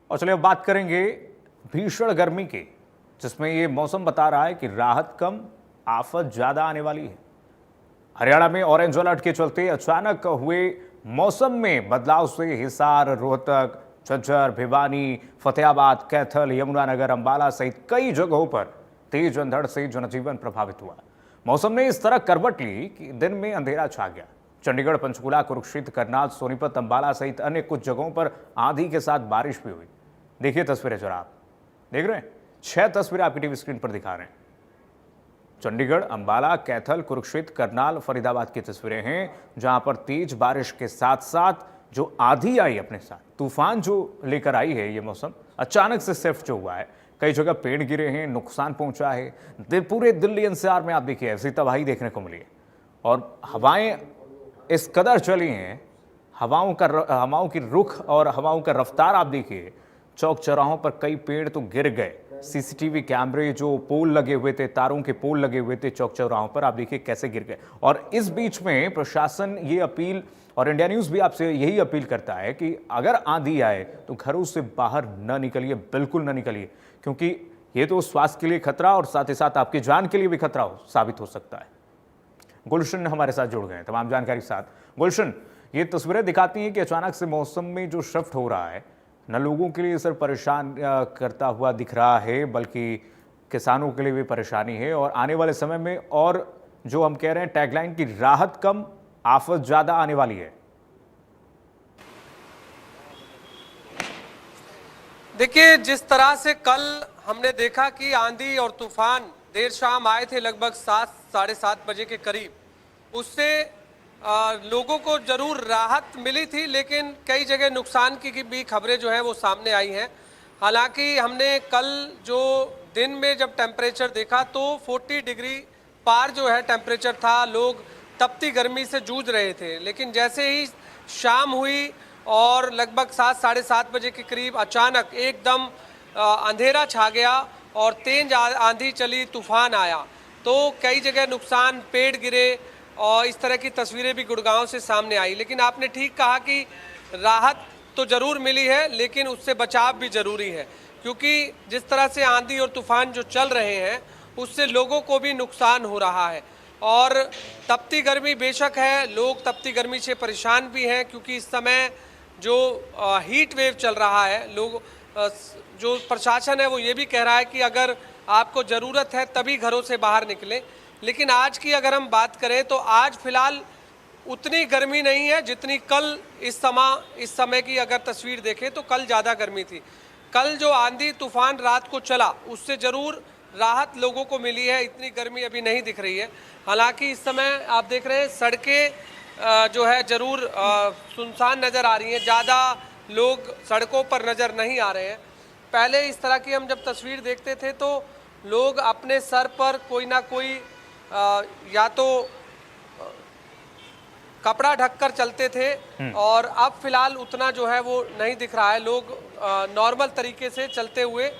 और चलिए अब बात करेंगे भीषण गर्मी की, जिसमें ये मौसम बता रहा है कि राहत कम, आफत ज्यादा आने वाली है। हरियाणा में ऑरेंज अलर्ट के चलते अचानक हुए मौसम में बदलाव से हिसार, रोहतक, झज्जर, भिवानी, फतेहाबाद, कैथल, यमुनानगर, अंबाला सहित कई जगहों पर तेज अंधड़ से जनजीवन प्रभावित हुआ। मौसम ने इस तरह करवट ली कि दिन में अंधेरा छा गया। चंडीगढ़, पंचकुला, कुरुक्षेत्र, करनाल, सोनीपत, अंबाला सहित अन्य कुछ जगहों पर आंधी के साथ बारिश भी हुई। देखिए तस्वीरें जरा, आप देख रहे हैं 6 तस्वीरें आपकी टीवी स्क्रीन पर दिखा रहे हैं। चंडीगढ़, अंबाला, कैथल, कुरुक्षेत्र, करनाल, फरीदाबाद की तस्वीरें हैं, जहां पर तेज बारिश के साथ साथ जो आंधी आई, अपने साथ तूफान जो लेकर आई है, ये मौसम अचानक से शिफ्ट जो हुआ है। कई जगह पेड़ गिरे हैं, नुकसान पहुंचा है। पूरे दिल्ली एनसीआर में आप देखिए ऐसी तबाही देखने को मिली है और हवाएं इस कदर चली हैं, हवाओं की रुख और हवाओं का रफ्तार आप देखिए। चौक चौराहों पर कई पेड़ तो गिर गए। सीसीटीवी कैमरे जो पोल लगे हुए थे, तारों के पोल लगे हुए थे चौक चौराहों पर, आप देखिए कैसे गिर गए। और इस बीच में प्रशासन ये अपील, और इंडिया न्यूज भी आपसे यही अपील करता है कि अगर आंधी आए तो घरों से बाहर न निकलिए, बिल्कुल न निकलिए, क्योंकि ये तो स्वास्थ्य के लिए खतरा और साथ ही साथ आपकी जान के लिए भी खतरा साबित हो सकता है। गुलशन हमारे साथ जुड़ गए हैं तमाम जानकारी के साथ। गुलशन, ये तस्वीरें दिखाती हैं कि अचानक से मौसम में जो शिफ्ट हो रहा है, न लोगों के लिए सिर्फ परेशान करता हुआ दिख रहा है, बल्कि किसानों के लिए भी परेशानी है। और आने वाले समय में और जो हम कह रहे हैं टैगलाइन की राहत कम, आफत ज्यादा आने वाली है। देखिए, जिस तरह से कल हमने देखा कि आंधी और तूफान देर शाम आए थे, लगभग 7 साढ़े 7 बजे के करीब, उससे लोगों को जरूर राहत मिली थी, लेकिन कई जगह नुकसान की भी खबरें जो है वो सामने आई हैं। हालांकि हमने कल जो दिन में जब टेम्परेचर देखा तो 40 डिग्री पार जो है टेम्परेचर था, लोग तपती गर्मी से जूझ रहे थे। लेकिन जैसे ही शाम हुई और लगभग 7 साढ़े 7 बजे के करीब अचानक एकदम अंधेरा छा गया और तेज आंधी चली, तूफान आया, तो कई जगह नुकसान, पेड़ गिरे और इस तरह की तस्वीरें भी गुड़गांव से सामने आई। लेकिन आपने ठीक कहा कि राहत तो ज़रूर मिली है, लेकिन उससे बचाव भी ज़रूरी है, क्योंकि जिस तरह से आंधी और तूफान जो चल रहे हैं उससे लोगों को भी नुकसान हो रहा है। और तपती गर्मी बेशक है, लोग तपती गर्मी से परेशान भी हैं, क्योंकि इस समय जो हीट वेव चल रहा है, लोग जो प्रशासन है वो ये भी कह रहा है कि अगर आपको ज़रूरत है तभी घरों से बाहर निकलें। लेकिन आज की अगर हम बात करें तो आज फिलहाल उतनी गर्मी नहीं है जितनी कल इस समय की अगर तस्वीर देखें तो कल ज़्यादा गर्मी थी। कल जो आंधी तूफान रात को चला उससे ज़रूर राहत लोगों को मिली है, इतनी गर्मी अभी नहीं दिख रही है। हालांकि इस समय आप देख रहे हैं सड़कें जो है ज़रूर सुनसान नज़र आ रही हैं, ज़्यादा लोग सड़कों पर नज़र नहीं आ रहे हैं। पहले इस तरह की हम जब तस्वीर देखते थे तो लोग अपने सर पर कोई ना कोई या तो कपड़ा ढककर चलते थे, और अब फिलहाल उतना जो है वो नहीं दिख रहा है। लोग नॉर्मल तरीके से चलते हुए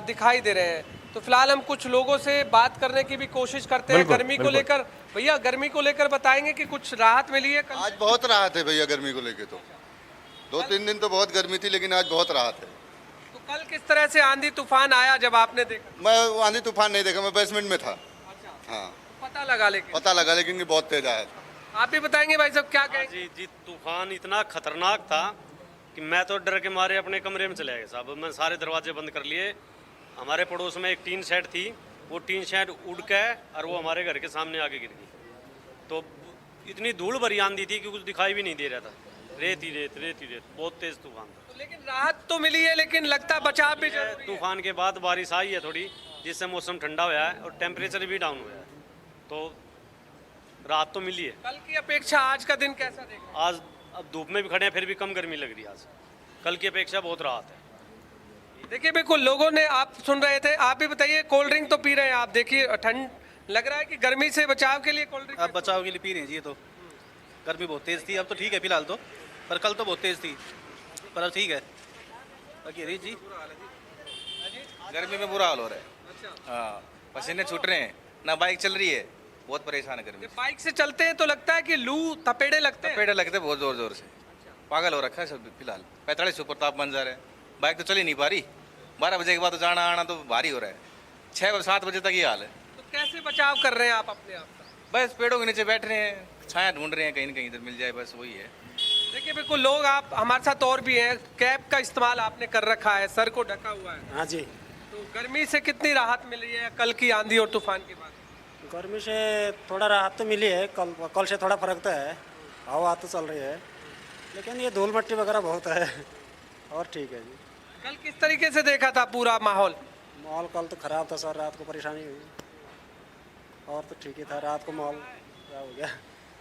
दिखाई दे रहे हैं। तो फिलहाल हम कुछ लोगों से बात करने की भी कोशिश करते हैं गर्मी को लेकर। भैया, गर्मी को लेकर बताएंगे कि कुछ राहत मिली है कल? आज बहुत राहत है भैया, गर्मी को लेकर तो 2-3 दिन तो बहुत गर्मी थी, लेकिन आज बहुत राहत है। तो कल किस तरह से आंधी तूफान आया जब आपने देखा? मैं आंधी तूफान नहीं देखा, मैं बेसमेंट में था। अच्छा, हाँ, पता लगा लेकिन ये बहुत तेज आया था। आप भी बताएंगे भाई साहब, क्या कहेंगे? जी, तूफान इतना खतरनाक था कि मैं तो डर के मारे अपने कमरे में चले गया साहब। मैं सारे दरवाजे बंद कर लिए। हमारे पड़ोस में एक टीन शेड थी, वो टीन शेड उड़ के और वो हमारे घर के सामने आके गिर गई। तो इतनी धूल भरी आंधी थी कि कुछ दिखाई भी नहीं दे रहा था, रेत ही रेत, बहुत तेज तूफान था। तो लेकिन राहत तो मिली है, लेकिन लगता बचाव भी जरूरी है। तूफान के बाद बारिश आई है थोड़ी, जिससे मौसम ठंडा हुआ है और टेम्परेचर भी डाउन हुआ है, तो राहत तो मिली है। कल की अपेक्षा आज का दिन कैसा देखा? आज अब धूप में भी खड़े हैं, फिर भी कम गर्मी लग रही है आज, कल की अपेक्षा बहुत राहत है। देखिए, बिल्कुल लोगों ने, आप सुन रहे थे, आप भी बताइए। कोल्ड ड्रिंक तो पी रहे हैं आप, देखिए ठंड लग रहा है कि गर्मी से बचाव के लिए कोल्ड ड्रिंक? अब बचाव के लिए पी रहे हैं जी। तो गर्मी बहुत तेज़ थी, अब तो ठीक है फिलहाल तो, पर कल तो बहुत तेज़ थी, पर अब ठीक है। बाकी अरे जी, गर्मी में बुरा हाल हो रहा है। हाँ, पसीने छूट रहे हैं, ना बाइक चल रही है, बहुत परेशान है गर्मी। बाइक से चलते हैं तो लगता है कि लू थपेड़े लगते हैं। पेड़ लगते बहुत जोर जोर से, पागल हो रखा है सब। फिलहाल 45 सुपर ताप बन जा रहे हैं, बाइक तो चल ही नहीं पा रही। 12 बजे के बाद तो जाना आना तो भारी हो रहा है। 6 और 7 बजे तक ये हाल है। तो कैसे बचाव कर रहे हैं आप अपने आप का? बस पेड़ों के नीचे बैठ रहे हैं, छाया ढूंढ रहे हैं, कहीं ना कहीं इधर मिल जाए, बस वही है। देखिए बिल्कुल, लोग आप हमारे साथ और भी हैं, कैप का इस्तेमाल आपने कर रखा है, सर को ढका हुआ है, हाँ जी। तो गर्मी से कितनी राहत मिल रही है कल की आंधी और तूफान के बाद? गर्मी से थोड़ा राहत तो मिली है, कल से थोड़ा फर्क तो है, हवा तो चल रही है, लेकिन ये धूल मिट्टी वगैरह बहुत है और ठीक है जी। कल किस तरीके से देखा था पूरा माहौल? माहौल कल तो ख़राब था सर, रात को परेशानी हुई और तो ठीक ही था, रात को माहौल खराब हो गया।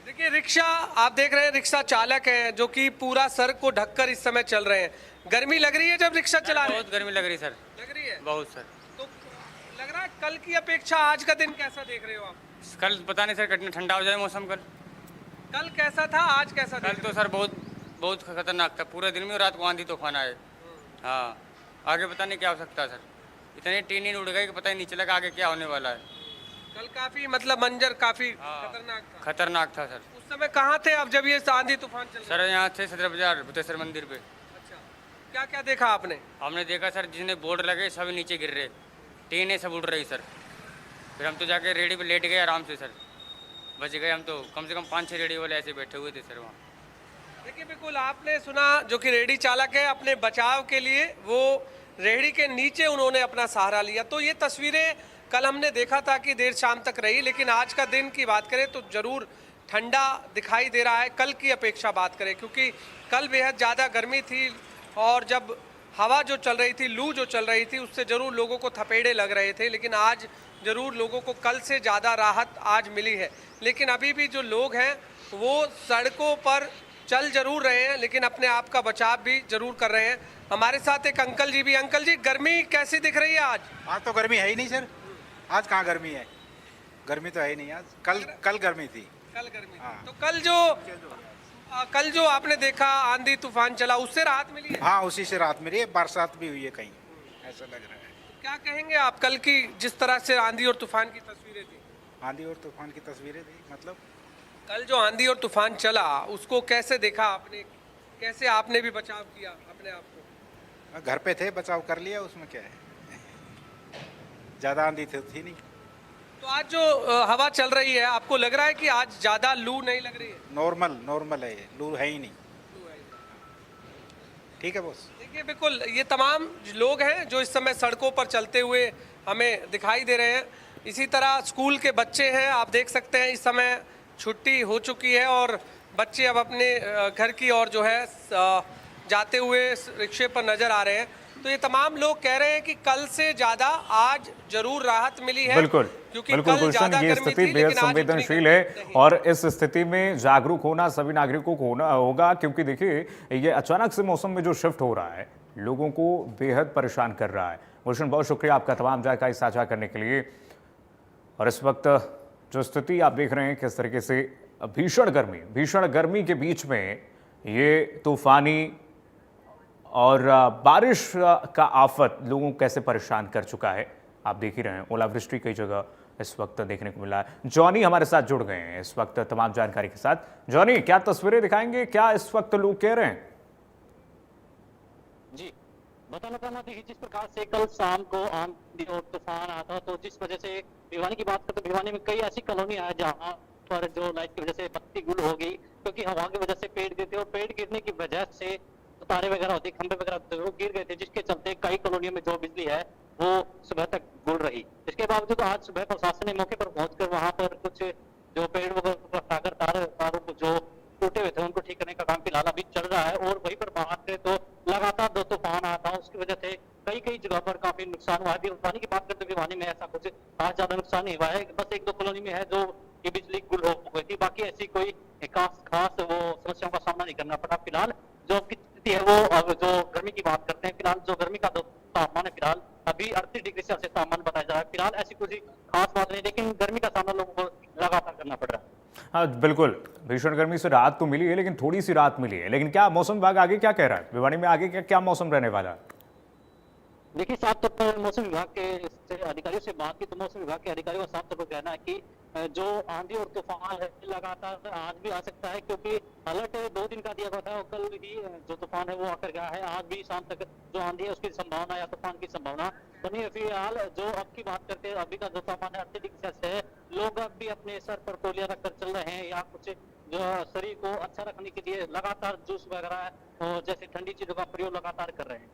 देखिए रिक्शा, आप देख रहे हैं रिक्शा चालक हैं जो कि पूरा सर को ढककर इस समय चल रहे हैं। गर्मी लग रही है जब रिक्शा चला रहे हैं? बहुत गर्मी लग रही सर, लग रही है बहुत सर। तो लग रहा है कल की अपेक्षा आज का दिन कैसा देख रहे हो आप? कल पता नहीं सर, कितना ठंडा हो जाए मौसम। कल कैसा था, आज कैसा कल देख तो सर बहुत बहुत खतरनाक था, पूरे दिन में और रात को आंधी तूफान आए। हाँ, आगे पता नहीं क्या हो सकता है सर, इतने टीन उड़ गए कि पता ही नहीं चला कि आगे क्या होने वाला है। कल काफी मतलब मंजर काफी हाँ, खतरनाक था सर। उस समय कहाँ थे आप जब ये आंधी तूफान चल रहा सर यहाँ थे सदर बाजार बुद्धेश्वर मंदिर पे। अच्छा, क्या क्या देखा आपने? हमने देखा सर, जिसने बोर्ड लगे सब नीचे गिर रहे, टीने सब उड़ रही सर। फिर हम तो जाके रेडी पे लेट गए आराम से सर, बच गए हम तो। कम से कम 5-6 रेडी वाले ऐसे बैठे हुए थे सर वहाँ। देखिए बिल्कुल, आपने सुना जो कि रेहड़ी चालक है, अपने बचाव के लिए वो रेहड़ी के नीचे उन्होंने अपना सहारा लिया। तो ये तस्वीरें कल हमने देखा था कि देर शाम तक रही, लेकिन आज का दिन की बात करें तो ज़रूर ठंडा दिखाई दे रहा है कल की अपेक्षा बात करें, क्योंकि कल बेहद ज़्यादा गर्मी थी और जब हवा जो चल रही थी, लू जो चल रही थी, उससे ज़रूर लोगों को थपेड़े लग रहे थे। लेकिन आज ज़रूर लोगों को कल से ज़्यादा राहत आज मिली है। लेकिन अभी भी जो लोग हैं वो सड़कों पर चल जरूर रहे हैं, लेकिन अपने आप का बचाव भी जरूर कर रहे हैं। हमारे साथ एक अंकल जी भी। अंकल जी, गर्मी कैसी दिख रही है आज? आज तो गर्मी है ही नहीं सर, आज कहाँ गर्मी है, गर्मी तो है ही नहीं आज। कल गर्मी थी। कल गर्मी थी। हाँ। तो कल जो आपने देखा आंधी तूफान चला, उससे राहत मिली है? हाँ, उसी से रात मिली है, बरसात भी हुई है कहीं, ऐसा लग रहा है। तो क्या कहेंगे आप कल की जिस तरह से आंधी और तूफान की तस्वीरें थी? आंधी और तूफान की तस्वीरें थी, मतलब कल जो आंधी और तूफान चला उसको कैसे देखा आपने, कैसे आपने भी बचाव किया अपने आप को? घर पे थे, बचाव कर लिया, उसमें क्या है, ज़्यादा आंधी थी नहीं। तो आज जो हवा चल रही है, आपको लग रहा है कि आज ज़्यादा लू नहीं लग रही है? नॉर्मल है, लू है ही नहीं। ठीक है बॉस। देखिए बिल्कुल, ये तमाम लोग हैं जो इस समय सड़कों पर चलते हुए हमें दिखाई दे रहे हैं। इसी तरह स्कूल के बच्चे हैं, आप देख सकते हैं इस समय छुट्टी हो चुकी है और बच्चे अब अपने घर की ओर जो है जाते हुए रिक्शे पर नजर आ रहे हैं। तो ये तमाम लोग कह रहे हैं कि कल से ज्यादा आज जरूर राहत मिली है। बिल्कुल क्योंकि बिल्कुल कल गुलशन, ज्यादा ये गर्मी स्थिति थी, बेहद लेकिन आज उतनी संवेदनशील गर्मी है नहीं। और इस स्थिति में जागरूक होना सभी नागरिकों को होगा, क्योंकि देखिए ये अचानक से मौसम में जो शिफ्ट हो रहा है लोगों को बेहद परेशान कर रहा है। गुलशन, बहुत शुक्रिया आपका तमाम जानकारी साझा करने के लिए। और इस वक्त जो स्थिति आप देख रहे हैं किस तरीके से भीषण गर्मी के बीच में ये तूफानी और बारिश का आफत लोगों को कैसे परेशान कर चुका है, आप देख ही रहे हैं। ओलावृष्टि कई जगह इस वक्त देखने को मिला है। जॉनी हमारे साथ जुड़ गए हैं इस वक्त तमाम जानकारी के साथ। जॉनी, क्या तस्वीरें दिखाएंगे, क्या इस वक्त लोग कह रहे हैं? जी, बताना चाहना देखिए, जिस प्रकार से कल शाम को आंधी और तूफान आया था, तो जिस वजह से भिवानी की बात करते, भिवानी में कई ऐसी कॉलोनी है जहाँ पर जो लाइट की वजह से बत्ती गुल हो गई, क्योंकि हवा की वजह से पेड़ गिरते और पेड़ गिरने की वजह से तारे वगैरह होते, खंभे वगैरह जरूर गिर गए थे, जिसके चलते कई कॉलोनियों में जो बिजली है वो सुबह तक गुल रही। इसके बावजूद आज सुबह प्रशासन ने मौके पर पहुंचकर वहां पर कुछ जो पेड़ वगैरह हटाकर तारों को जो टूटे हुए थे उनको ठीक करने का काम फिलहाल अभी चल रहा है। और वहीं पर बात करें तो लगातार दो तूफान आया था, उसकी वजह से कई जगह पर काफी नुकसान हुआ है। भिवानी की बात करते भिवानी में ऐसा कुछ खास ज्यादा नुकसान नहीं हुआ है, बस 1-2 कॉलोनी में है जो ये बिजली गुल हो गई थी, बाकी ऐसी कोई खास वो समस्याओं का सामना नहीं करना पड़ा। फिलहाल जो स्थिति है वो, अब जो गर्मी की बात करते हैं, फिलहाल जो गर्मी का तापमान है फिलहाल अभी 38 डिग्री सेल्सियस तापमान बताया जा रहा है। फिलहाल ऐसी कुछ खास बात नहीं, लेकिन गर्मी का सामना लोगों को लगातार करना पड़ रहा है। हाँ बिल्कुल, भीषण गर्मी से राहत तो मिली है, लेकिन थोड़ी सी राहत मिली है। लेकिन क्या मौसम विभाग आगे क्या कह रहा है, भिवानी में आगे क्या मौसम रहने वाला है? देखिए, साफ तौर पर मौसम विभाग के अधिकारियों से बात की तो मौसम विभाग के अधिकारियों का साफ तौर पर कहना है कि जो आंधी और तूफान है लगातार आज भी आ सकता है, क्योंकि अलर्ट 2 दिन का दिया गया था और कल ही जो तूफान है वो आकर गया है। आज भी शाम तक जो आंधी है उसकी संभावना या तूफान की संभावना बनी है। फिलहाल जो अब की बात करते हैं, अभी का जो तापमान है अत्यधिक सेल्सियस है। लोग अब भी अपने सर पर तौलिया रखकर चल रहे हैं या कुछ जो शरीर को अच्छा रखने के लिए लगातार जूस वगैरह और जैसे ठंडी चीजों का प्रयोग लगातार कर रहे हैं।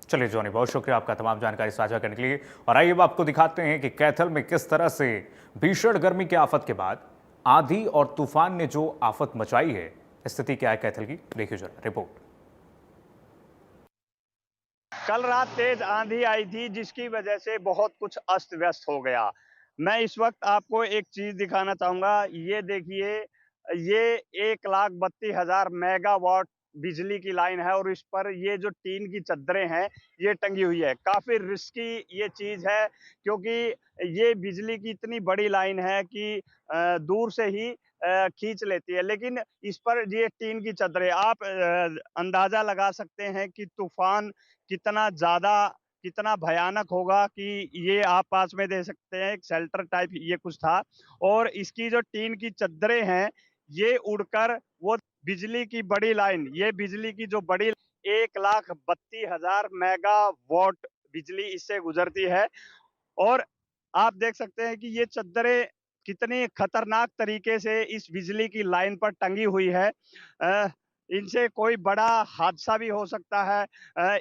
चलिए जॉनी, बहुत शुक्रिया आपका तमाम जानकारी साझा करने के लिए। और आइए अब आपको दिखाते हैं कि कैथल में किस तरह से भीषण गर्मी की आफत के बाद आंधी और तूफान ने जो आफत मचाई है, स्थिति क्या है कैथल की, देखिए जरा रिपोर्ट। कल रात तेज आंधी आई थी जिसकी वजह से बहुत कुछ अस्त व्यस्त हो गया। मैं इस वक्त आपको एक चीज दिखाना चाहूंगा। ये देखिए, ये 1,32,000 मेगावाट बिजली की लाइन है और इस पर ये जो टीन की चद्दरें हैं ये टंगी हुई है। काफी रिस्की ये चीज है, क्योंकि ये बिजली की इतनी बड़ी लाइन है कि दूर से ही खींच लेती है, लेकिन इस पर ये टीन की चद्दरें, आप अंदाजा लगा सकते हैं कि तूफान कितना भयानक होगा कि ये आप पास में देख सकते हैं एक शेल्टर टाइप ये कुछ था, और इसकी जो टीन की चद्दरें हैं ये उड़कर वो बिजली की बड़ी लाइन, ये बिजली की जो बड़ी 1,32,000 मेगावाट बिजली इससे गुजरती है। और आप देख सकते हैं कि ये चद्दरें कितनी खतरनाक तरीके से इस बिजली की लाइन पर टंगी हुई है। इनसे कोई बड़ा हादसा भी हो सकता है।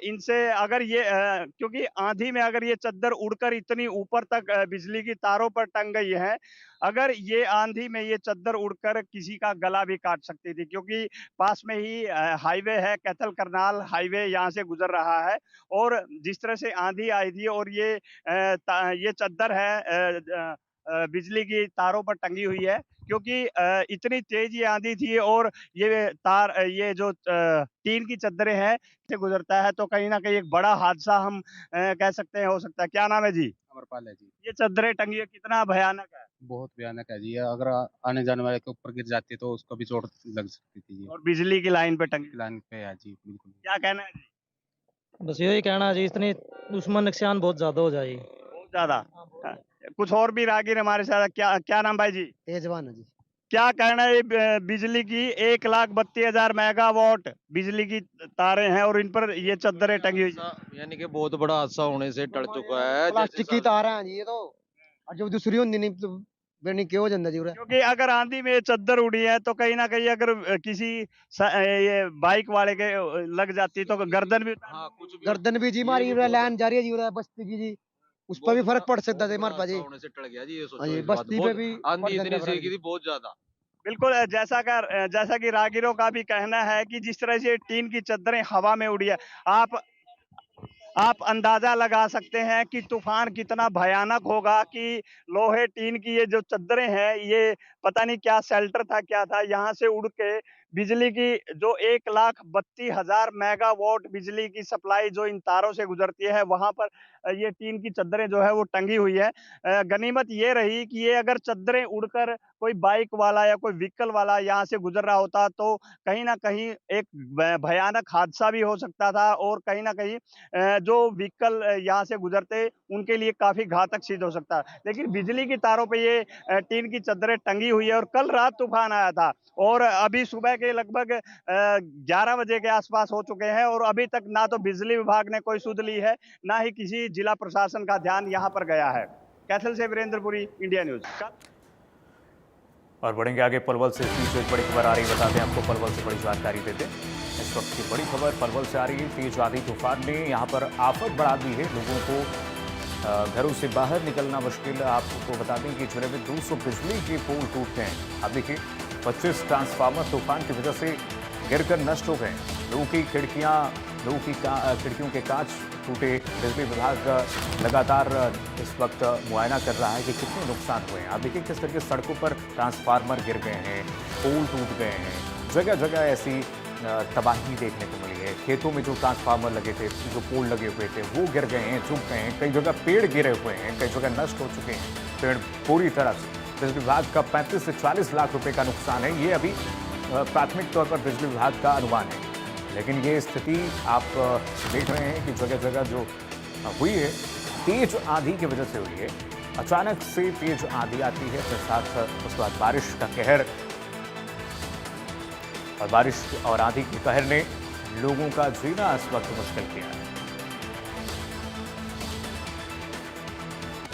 इनसे अगर ये क्योंकि आंधी में अगर ये चद्दर उड़कर इतनी ऊपर तक बिजली की तारों पर टंग गई है, अगर ये आंधी में ये चद्दर उड़कर किसी का गला भी काट सकती थी, क्योंकि पास में ही हाईवे है, कैथल करनाल हाईवे यहाँ से गुजर रहा है। और जिस तरह से आंधी आई थी और ये चद्दर है बिजली की तारों पर टंगी हुई है, क्योंकि इतनी तेज ये आंधी थी और ये जो टीन की चद्दरें हैं से गुजरता है, तो कहीं ना कहीं एक बड़ा हादसा हम कह सकते हैं हो सकता है। क्या नाम है जी? अमरपाल है जी। ये चद्दरें टंगी है, कितना भयानक है? बहुत भयानक है जी। अगर आने जाने वाले के ऊपर गिर जाती तो उसको भी चोट लग सकती थी जी। और बिजली की लाइन पे टंगी, लाइन पे है जी, बिल्कुल। क्या कहना है जी? बस यही कहना है जी, इतनी उसमें नुकसान बहुत ज्यादा हो जाएगी, बहुत ज्यादा। कुछ और भी राहगीर हमारे साथ। क्या नाम भाई जी? तेजवान है जी। क्या कहना है बिजली की 1,32,000 मेगावाट बिजली की तारें हैं और इन पर ये चद्दरें टंगी हुई, यानी कि बहुत बड़ा हादसा होने से टल चुका है। प्लास्टिक की तारें हैं जी ये तो, और जो दूसरी होती नहीं तो बेनी क्यों जंदा जी। क्योंकि अगर आंधी में चद्दर उड़ी है तो कहीं ना कहीं अगर किसी ये बाइक वाले के लग जाती तो गर्दन भी, गर्दन भी जी हमारी लाइन जा रही है जी बस्ती की जी, उस पर भी फर्क पड़ सकता है हमारे पास जी। होने से टल गया जी, ये सोचो। बस्ती पे भी आंधी इतनी सीखी थी बहुत ज्यादा। बिल्कुल, जैसा कि राहगीरों का भी कहना है कि जिस तरह से टीन की चद्दरें हवा में उड़ी है, आप अंदाजा लगा सकते हैं कि तूफान कितना भयानक होगा, कि लोहे टीन की ये जो चद्दरें हैं ये पता नहीं क्या शेल्टर था क्या था, यहाँ से उड़ के बिजली की जो 1,32,000 मेगावाट बिजली की सप्लाई जो इन तारों से गुजरती है, वहां पर ये टीन की चद्दरें जो है वो टंगी हुई है। गनीमत ये रही कि ये अगर चद्दरें उड़कर कोई बाइक वाला या कोई व्हीकल वाला यहाँ से गुजर रहा होता तो कहीं ना कहीं एक भयानक हादसा भी हो सकता था, और कहीं ना कहीं जो व्हीकल यहाँ से गुजरते उनके लिए काफी घातक सिद्ध हो सकता है। लेकिन बिजली की तारों पे ये टीन की चद्दरें टंगी हुई है और कल रात तूफान आया था और अभी सुबह के लगभग 11 बजे के आसपास हो चुके हैं और अभी तक ना तो बिजली विभाग ने कोई सुध ली है, ना ही किसी जिला प्रशासन का ध्यान यहाँ पर गया है। कैथल से वीरेंद्रपुरी, इंडिया न्यूज। और बढ़ेंगे आगे पलवल से, एक बड़ी खबर आ रही, बताते हैं आपको पलवल से बड़ी जानकारी देते हैं। इस वक्त की बड़ी खबर पलवल से आ रही है। तेज आंधी तूफान ने यहाँ पर आफत बढ़ा दी है, लोगों को घरों से बाहर निकलना मुश्किल। आपको बता दें कि जिले में 200 बिजली के पोल टूट गए। अब देखिए 25 ट्रांसफार्मर तूफान की वजह से गिरकर नष्ट हो गए। लोगों की खिड़कियों के कांच टूटे। बिजली विभाग लगातार इस वक्त मुआयना कर रहा है कि कितने नुकसान हुए हैं। आप देखिए किस तरीके सड़कों पर ट्रांसफार्मर गिर गए हैं, पोल टूट गए हैं, जगह जगह ऐसी तबाही देखने को मिली है। खेतों में जो ट्रांसफार्मर लगे थे, जो पोल लगे हुए थे, वो गिर गए हैं, झुक गए हैं। कई जगह पेड़ गिरे हुए हैं, कई जगह नष्ट हो चुके हैं पेड़ पूरी तरह से। बिजली विभाग का 35 से 40 लाख रुपए का नुकसान है। ये अभी प्राथमिक तौर पर बिजली विभाग का अनुमान है, लेकिन ये स्थिति आप देख रहे हैं कि जगह जगह जो हुई है तेज आंधी की वजह से हुई है। अचानक से तेज आंधी आती है, फिर साथ उसके बाद बारिश का कहर, और बारिश और आंधी के कहर ने लोगों का जीना इस वक्त मुश्किल किया है।